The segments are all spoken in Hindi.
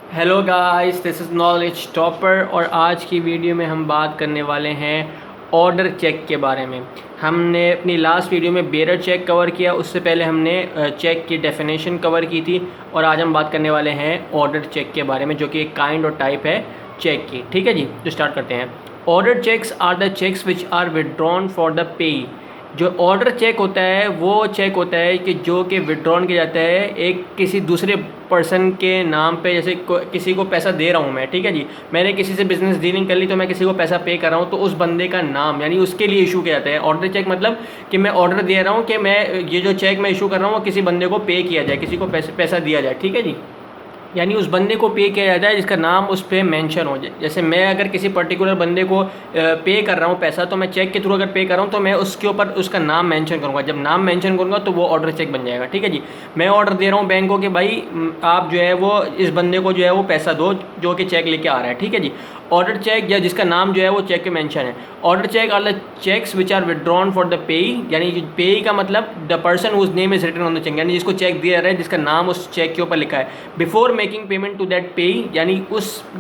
Hello guys, this is knowledge topper और आज की वीडियो में हम बात करने वाले हैं ऑर्डर चेक के बारे में। हमने अपनी लास्ट वीडियो में बेरर चेक कवर किया, उससे पहले हमने चेक की डेफिनेशन कवर की थी और आज हम बात करने वाले हैं ऑर्डर चेक के बारे में, जो कि एक काइंड और टाइप है चेक की। ठीक है जी, तो स्टार्ट करते हैं। Order cheques are the cheques which are withdrawn for the payee. जो ऑर्डर चेक होता है वो चेक होता है कि जो कि विड्रॉन किया जाता है एक किसी दूसरे पर्सन के नाम पे। जैसे किसी को पैसा दे रहा हूँ मैं, ठीक है जी, मैंने किसी से बिजनेस डीलिंग कर ली तो मैं किसी को पैसा पे कर रहा हूँ, तो उस बंदे का नाम यानी उसके लिए इशू किया जाता है ऑर्डर चेक। मतलब कि मैं ऑर्डर दे रहा हूँ कि मैं ये जो चेक मैं इशू कर रहा हूँ वो किसी बंदे को पे किया जाए, किसी को पैसा दिया जाए। ठीक है जी, यानी उस बंदे को पे किया जाता है जिसका नाम उस पर मेंशन हो जाए। जैसे मैं अगर किसी पर्टिकुलर बंदे को पे कर रहा हूँ पैसा, तो मैं चेक के थ्रू अगर पे कर रहा हूँ तो मैं उसके ऊपर उसका नाम मेंशन करूँगा। जब नाम मेंशन करूँगा तो वो ऑर्डर चेक बन जाएगा। ठीक है जी, मैं ऑर्डर दे रहा हूँ बैंक को कि भाई आप जो है वो इस बंदे को जो है वो पैसा दो जो कि चेक लेके आ रहा है। ठीक है जी, ऑर्डर चेक या जिसका नाम जो है वो चेक के मेंशन है। Order cheque are the cheques which are withdrawn for the payee, यानी पे का मतलब the person whose name is written on the cheque, यानी जिसको चेक दिया रहा है जिसका नाम उस चेक के ऊपर लिखा है। Before making payment to that payee, यानी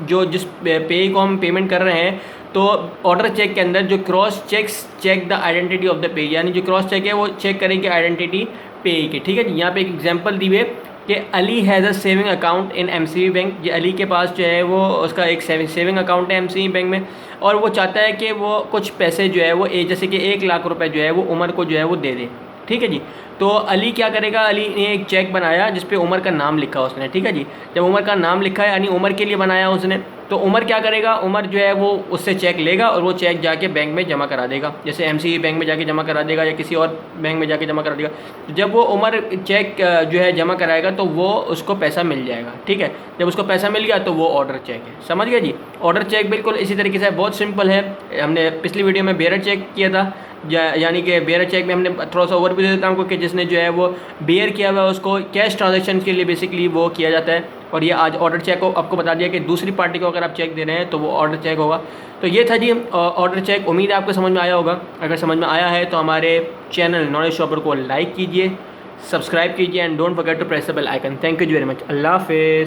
जिस पे को हम पेमेंट कर रहे हैं, तो ऑर्डर चेक के अंदर जो cross cheques check the identity of the payee, यानी जो क्रॉस चेक है वो चेक करेंगे आइडेंटिटी पे की। ठीक है जी, यहाँ पे एक एग्जांपल दी हुई है कि Ali has a saving account in MCB bank. ये अली के पास जो है वो उसका एक सेविंग अकाउंट है एमसीबी बैंक में, और वो चाहता है कि वो कुछ पैसे जो है वो जैसे कि 1 लाख रुपए जो है वो उमर को जो है वो दे दे। ठीक है जी, तो अली क्या करेगा, अली ने एक चेक बनाया जिस पे उमर का नाम लिखा उसने। ठीक है जी, जब उमर का नाम लिखा है यानी उमर के लिए बनाया उसने, तो उमर क्या करेगा, उमर जो है वो उससे चेक लेगा और वो चेक जाके बैंक में जमा करा देगा। जैसे एमसीबी बैंक में जाके जमा करा देगा या किसी और बैंक में जाके जमा करा देगा। जब वो उमर चेक जो है जमा कराएगा तो वो उसको पैसा मिल जाएगा। ठीक है, जब उसको पैसा मिल गया तो वो ऑर्डर चेक है। समझ गए जी, ऑर्डर चेक बिल्कुल इसी तरीके से बहुत सिंपल है। हमने पिछली वीडियो में बेरर चेक किया था, यानी कि बेयर चेक में हमने थोड़ा सा ओवर भी दे देता हूँ कि जिसने जो है वो बेयर किया हुआ है उसको कैश ट्रांजैक्शन के लिए बेसिकली वो किया जाता है। और ये आज ऑर्डर चेक को आपको बता दिया कि दूसरी पार्टी को अगर आप चेक दे रहे हैं तो वो ऑर्डर चेक होगा। तो ये था जी ऑर्डर चेक। उम्मीद है आपको समझ में आया होगा। अगर समझ में आया है तो हमारे चैनल नॉलेज शॉपर को लाइक कीजिए, सब्सक्राइब कीजिए and don't forget to press the bell icon. Thank you very much. अल्लाह हाफिज़।